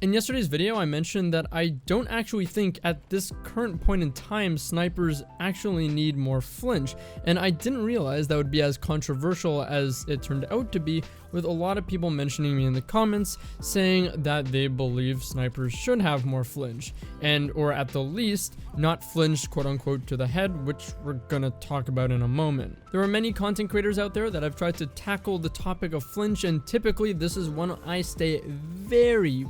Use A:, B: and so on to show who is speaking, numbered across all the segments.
A: In yesterday's video, I mentioned that I don't actually think at this current point in time snipers actually need more flinch, and I didn't realize that would be as controversial as it turned out to be, with a lot of people mentioning me in the comments saying that they believe snipers should have more flinch, and or at the least not flinch quote unquote to the head, which we're gonna talk about in a moment. There are many content creators out there that have tried to tackle the topic of flinch, and typically this is one I stay very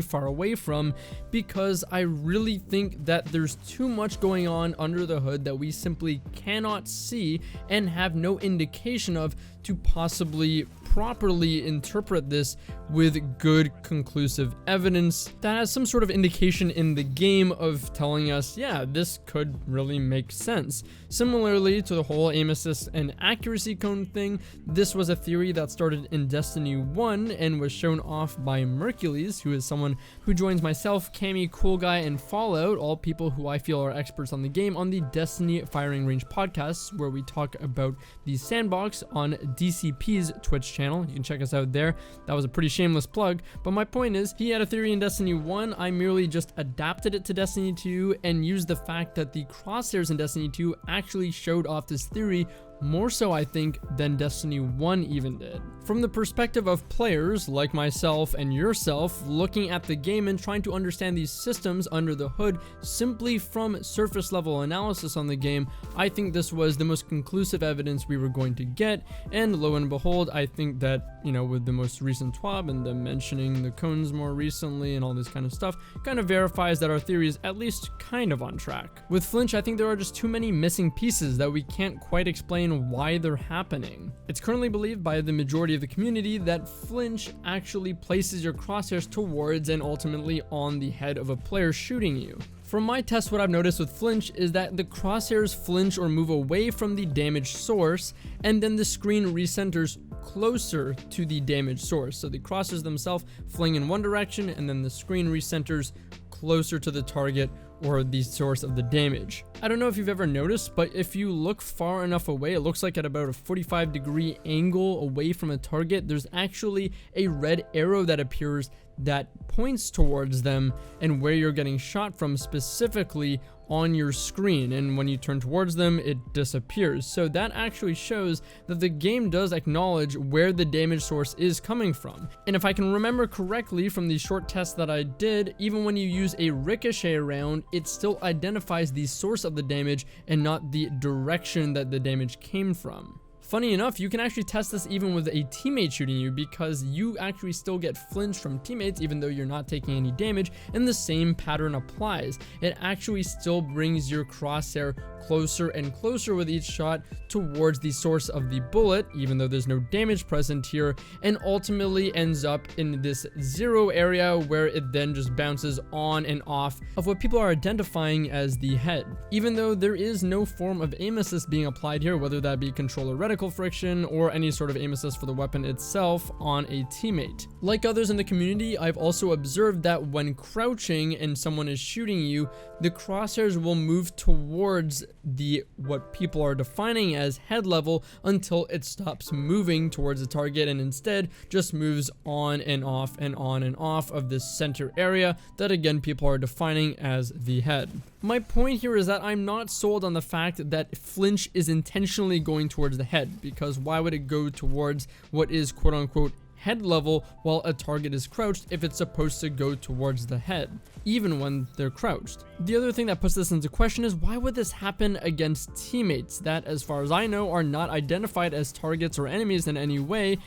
A: far away from, because I really think that there's too much going on under the hood that we simply cannot see and have no indication of to possibly properly interpret this with good conclusive evidence that has some sort of indication in the game of telling us, yeah, this could really make sense. Similarly to the whole aim assist and accuracy cone thing, this was a theory that started in Destiny 1 and was shown off by Mercules, who is someone who joins myself, Cammy, Cool Guy, and Fallout, all people who I feel are experts on the game, on the Destiny Firing Range podcasts, where we talk about the sandbox on DCP's Twitch channel. You can check us out there. That was a pretty shameless plug, but my point is, he had a theory in Destiny 1. I merely just adapted it to Destiny 2 and used the fact that the crosshairs in Destiny 2 actually showed off this theory more so, I think, than Destiny 1 even did. From the perspective of players like myself and yourself, looking at the game and trying to understand these systems under the hood simply from surface level analysis on the game, I think this was the most conclusive evidence we were going to get, and lo and behold, I think that, you know, with the most recent TWAB and them mentioning the cones more recently and all this kind of stuff, kind of verifies that our theory is at least kind of on track. With flinch, I think there are just too many missing pieces that we can't quite explain why they're happening. It's currently believed by the majority of the community that flinch actually places your crosshairs towards and ultimately on the head of a player shooting you. From my test, what I've noticed with flinch is that the crosshairs flinch or move away from the damage source, and then the screen recenters closer to the damage source. So the crosshairs themselves fling in one direction, and then the screen recenters closer to the target or the source of the damage. I don't know if you've ever noticed, but if you look far enough away, it looks like at about a 45-degree angle away from a target, there's actually a red arrow that appears that points towards them and where you're getting shot from specifically on your screen, and when you turn towards them it disappears. So that actually shows that the game does acknowledge where the damage source is coming from. And if I can remember correctly from the short test that I did, even when you use a ricochet round, it still identifies the source of the damage and not the direction that the damage came from. Funny enough, you can actually test this even with a teammate shooting you, because you actually still get flinch from teammates even though you're not taking any damage, and the same pattern applies. It actually still brings your crosshair closer and closer with each shot towards the source of the bullet, even though there's no damage present here, and ultimately ends up in this zero area where it then just bounces on and off of what people are identifying as the head. Even though there is no form of aim assist being applied here, whether that be controller reticle friction or any sort of aim assist for the weapon itself on a teammate. Like others in the community, I've also observed that when crouching and someone is shooting you, the crosshairs will move towards the what people are defining as head level until it stops moving towards the target and instead just moves on and off and on and off of this center area that again people are defining as the head. My point here is that I'm not sold on the fact that flinch is intentionally going towards the head, because why would it go towards what is quote unquote head level while a target is crouched if it's supposed to go towards the head, even when they're crouched? The other thing that puts this into question is, why would this happen against teammates that, as far as I know, are not identified as targets or enemies in any way,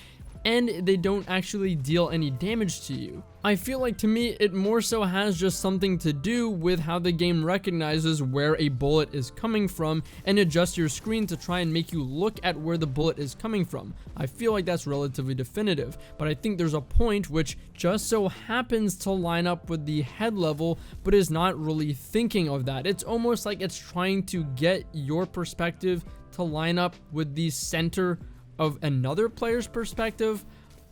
A: and they don't actually deal any damage to you? I feel like, to me, it more so has just something to do with how the game recognizes where a bullet is coming from and adjusts your screen to try and make you look at where the bullet is coming from. I feel like that's relatively definitive, but I think there's a point which just so happens to line up with the head level, but is not really thinking of that. It's almost like it's trying to get your perspective to line up with the center of another player's perspective.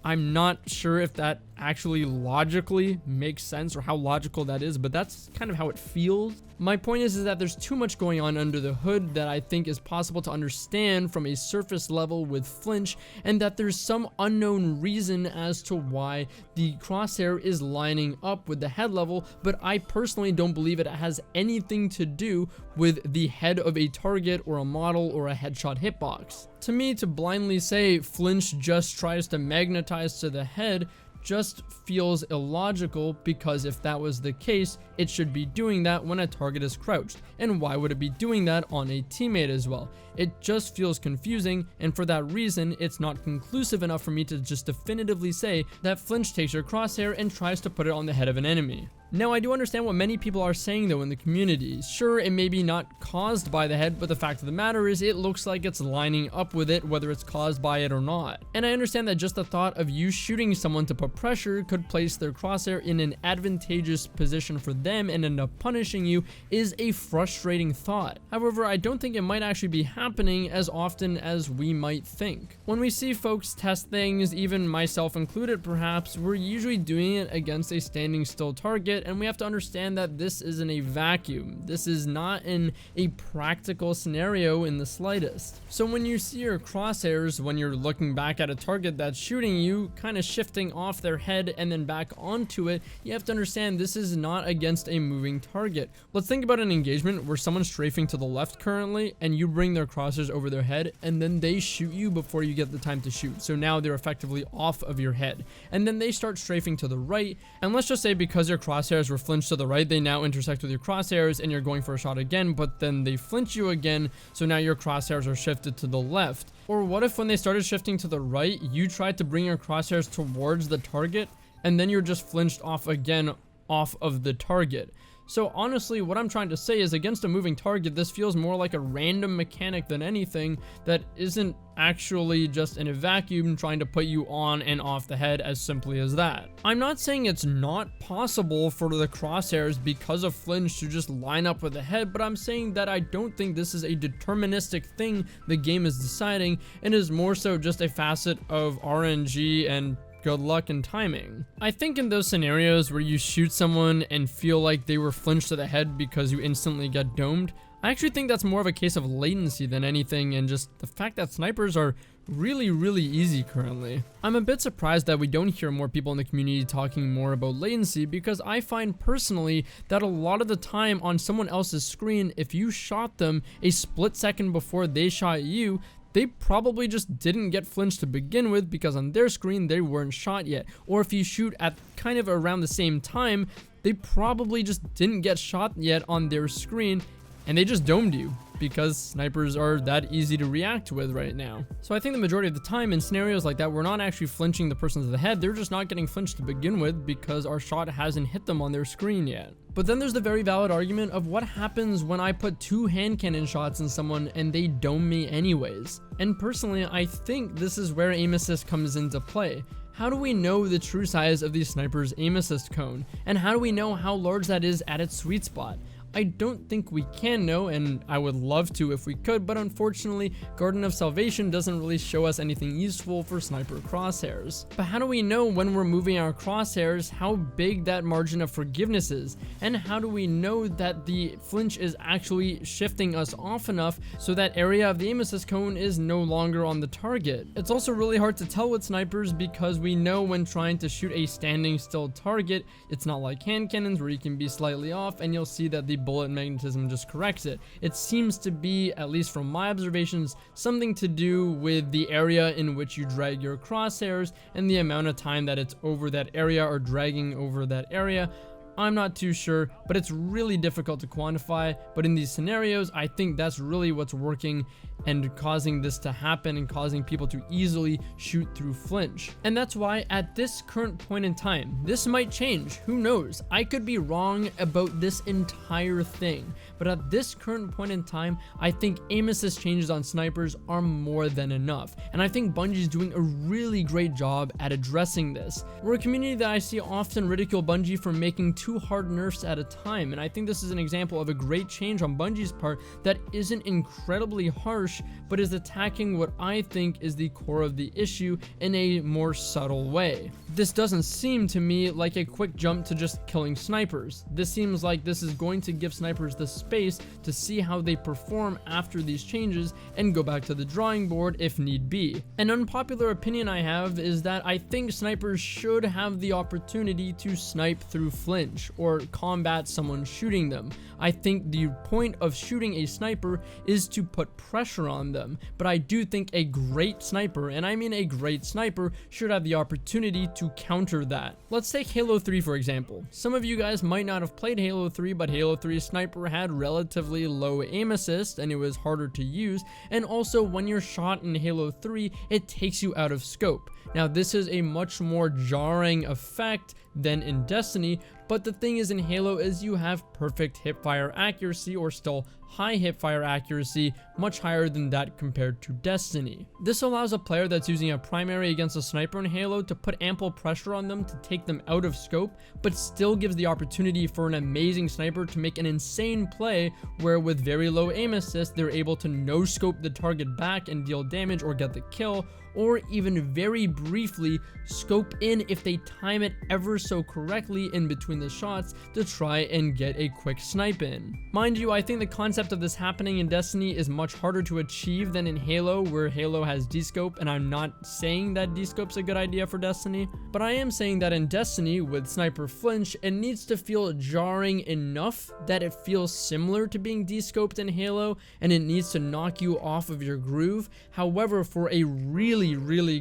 A: I'm not sure if that actually logically makes sense or how logical that is, but that's kind of how it feels. My point is that there's too much going on under the hood that I think is possible to understand from a surface level with Flinch, and that there's some unknown reason as to why the crosshair is lining up with the head level, but I personally don't believe it has anything to do with the head of a target or a model or a headshot hitbox. To me, to blindly say Flinch just tries to magnetize to the head just feels illogical, because if that was the case, it should be doing that when a target is crouched, and why would it be doing that on a teammate as well? It just feels confusing, and for that reason, it's not conclusive enough for me to just definitively say that Flinch takes your crosshair and tries to put it on the head of an enemy. Now, I do understand what many people are saying though in the community. Sure, it may be not caused by the head, but the fact of the matter is it looks like it's lining up with it, whether it's caused by it or not. And I understand that just the thought of you shooting someone to put pressure could place their crosshair in an advantageous position for them and end up punishing you is a frustrating thought. However, I don't think it might actually be happening as often as we might think. When we see folks test things, even myself included perhaps, we're usually doing it against a standing still target, and we have to understand that this isn't a vacuum. This is not in a practical scenario in the slightest. So when you see your crosshairs, when you're looking back at a target that's shooting you, kind of shifting off their head and then back onto it, you have to understand this is not against a moving target. Let's think about an engagement where someone's strafing to the left currently, and you bring their crosshairs over their head, and then they shoot you before you get the time to shoot. So now they're effectively off of your head, and then they start strafing to the right, and let's just say because your crosshairs were flinched to the right, they now intersect with your crosshairs and you're going for a shot again, but then they flinch you again, so now your crosshairs are shifted to the left. Or what if when they started shifting to the right, you tried to bring your crosshairs towards the target and then you're just flinched off again off of the target? So honestly, what I'm trying to say is against a moving target, this feels more like a random mechanic than anything that isn't actually just in a vacuum trying to put you on and off the head as simply as that. I'm not saying it's not possible for the crosshairs because of Flinch to just line up with the head, but I'm saying that I don't think this is a deterministic thing the game is deciding, and is more so just a facet of RNG and good luck and timing. I think in those scenarios where you shoot someone and feel like they were flinched to the head because you instantly get domed, I actually think that's more of a case of latency than anything, and just the fact that snipers are really easy currently. I'm a bit surprised that we don't hear more people in the community talking more about latency, because I find personally that a lot of the time on someone else's screen, if you shot them a split second before they shot you, they probably just didn't get flinched to begin with because on their screen they weren't shot yet. Or if you shoot at kind of around the same time, they probably just didn't get shot yet on their screen and they just domed you, because snipers are that easy to react with right now. So I think the majority of the time in scenarios like that, we're not actually flinching the person to the head, they're just not getting flinched to begin with because our shot hasn't hit them on their screen yet. But then there's the very valid argument of what happens when I put 2 hand cannon shots in someone and they dome me anyways. And personally, I think this is where aim assist comes into play. How do we know the true size of the sniper's aim assist cone? And how do we know how large that is at its sweet spot? I don't think we can know, and I would love to if we could, but unfortunately, Garden of Salvation doesn't really show us anything useful for sniper crosshairs. But how do we know when we're moving our crosshairs how big that margin of forgiveness is? And how do we know that the flinch is actually shifting us off enough so that area of the aim assist cone is no longer on the target? It's also really hard to tell with snipers because we know when trying to shoot a standing still target, it's not like hand cannons where you can be slightly off and you'll see that the bullet magnetism just corrects it. It seems to be, at least from my observations, something to do with the area in which you drag your crosshairs and the amount of time that it's over that area or dragging over that area. I'm not too sure, but it's really difficult to quantify. But in these scenarios, I think that's really what's working and causing this to happen and causing people to easily shoot through flinch. And that's why at this current point in time, this might change. Who knows? I could be wrong about this entire thing. But at this current point in time, I think aim assist changes on snipers are more than enough. And I think Bungie is doing a really great job at addressing this. We're a community that I see often ridicule Bungie for making too 2 hard nerfs at a time, and I think this is an example of a great change on Bungie's part that isn't incredibly harsh, but is attacking what I think is the core of the issue in a more subtle way. This doesn't seem to me like a quick jump to just killing snipers. This seems like this is going to give snipers the space to see how they perform after these changes and go back to the drawing board if need be. An unpopular opinion I have is that I think snipers should have the opportunity to snipe through flinch or combat someone shooting them. I think the point of shooting a sniper is to put pressure on them, but I do think a great sniper, and I mean a great sniper, should have the opportunity to counter that. Let's take Halo 3 for example. Some of you guys might not have played Halo 3, but Halo 3 sniper had relatively low aim assist and it was harder to use, and also when you're shot in Halo 3, it takes you out of scope. Now this is a much more jarring effect than in Destiny, but the thing is in Halo is you have perfect hipfire accuracy, or still high hipfire accuracy, much higher than that compared to Destiny. This allows a player that's using a primary against a sniper in Halo to put ample pressure on them to take them out of scope, but still gives the opportunity for an amazing sniper to make an insane play where with very low aim assist they're able to no scope the target back and deal damage or get the kill, or even very briefly scope in if they time it ever so correctly in between the shots to try and get a quick snipe in. Mind you, I think the concept of this happening in Destiny is much harder to achieve than in Halo, where Halo has descope, and I'm not saying that descope's a good idea for Destiny, but I am saying that in Destiny with Sniper Flinch, it needs to feel jarring enough that it feels similar to being descoped in Halo, and it needs to knock you off of your groove. However, for a really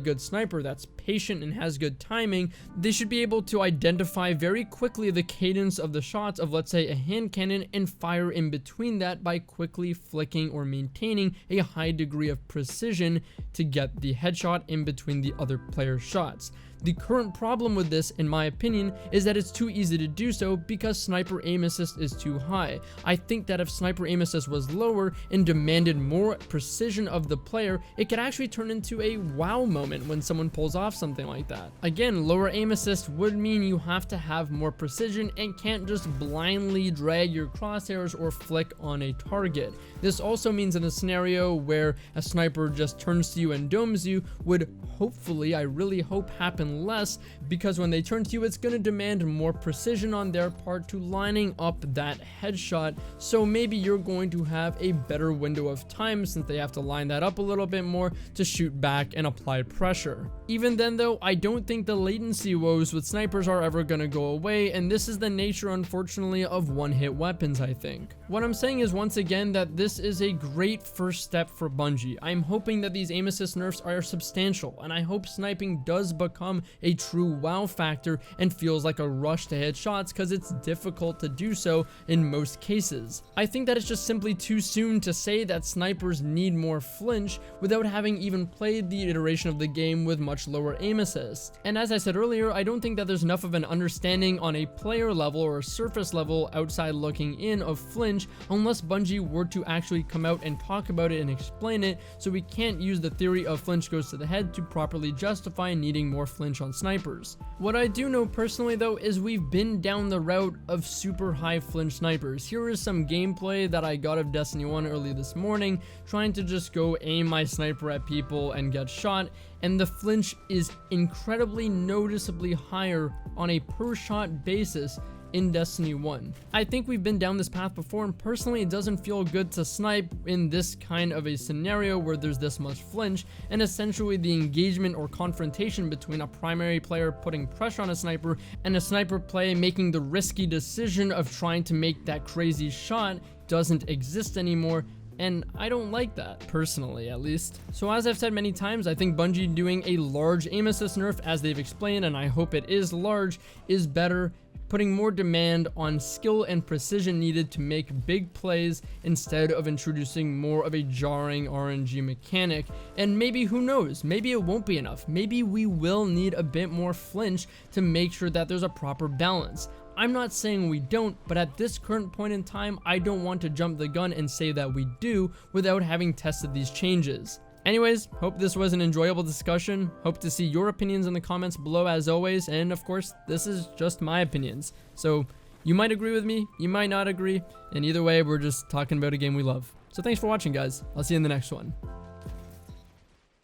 A: good sniper that's patient and has good timing, they should be able to identify very quickly the cadence of the shots of, let's say, a hand cannon and fire in between that by quickly flicking or maintaining a high degree of precision to get the headshot in between the other player's shots. The current problem with this, in my opinion, is that it's too easy to do so because sniper aim assist is too high. I think that if sniper aim assist was lower and demanded more precision of the player, it could actually turn into a wow moment when someone pulls off something like that. Again, lower aim assist would mean you have to have more precision and can't just blindly drag your crosshairs or flick on a target. This also means in a scenario where a sniper just turns to you and domes you would hopefully, I really hope, happen less, because when they turn to you it's going to demand more precision on their part to lining up that headshot, so maybe you're going to have a better window of time since they have to line that up a little bit more to shoot back and apply pressure. Even then though, I don't think the latency woes with snipers are ever going to go away, and this is the nature unfortunately of one-hit weapons. I think what I'm saying is once again that this is a great first step for Bungie. I'm hoping that these aim assist nerfs are substantial, and I hope sniping does become a true wow factor and feels like a rush to hit shots, because it's difficult to do so in most cases. I think that it's just simply too soon to say that snipers need more flinch without having even played the iteration of the game with much lower aim assist. And as I said earlier, I don't think that there's enough of an understanding on a player level or a surface level outside looking in of flinch unless Bungie were to actually come out and talk about it and explain it, so we can't use the theory of flinch goes to the head to properly justify needing more flinch on snipers. What I do know personally though is we've been down the route of super high flinch snipers. Here is some gameplay that I got of Destiny 1 early this morning, trying to just go aim my sniper at people and get shot, and the flinch is incredibly noticeably higher on a per shot basis in Destiny 1. I think we've been down this path before, and personally it doesn't feel good to snipe in this kind of a scenario where there's this much flinch, and essentially the engagement or confrontation between a primary player putting pressure on a sniper and a sniper play making the risky decision of trying to make that crazy shot doesn't exist anymore. And I don't like that, personally at least. So as I've said many times, I think Bungie doing a large aim assist nerf, as they've explained, and I hope it is large, is better, putting more demand on skill and precision needed to make big plays instead of introducing more of a jarring RNG mechanic. And maybe, who knows, maybe it won't be enough. Maybe we will need a bit more flinch to make sure that there's a proper balance. I'm not saying we don't, but at this current point in time, I don't want to jump the gun and say that we do without having tested these changes. Anyways, hope this was an enjoyable discussion. Hope to see your opinions in the comments below as always, and of course, this is just my opinions. So You might agree with me, you might not agree, and either way, we're just talking about a game we love. So thanks for watching, guys. I'll see you in the next one.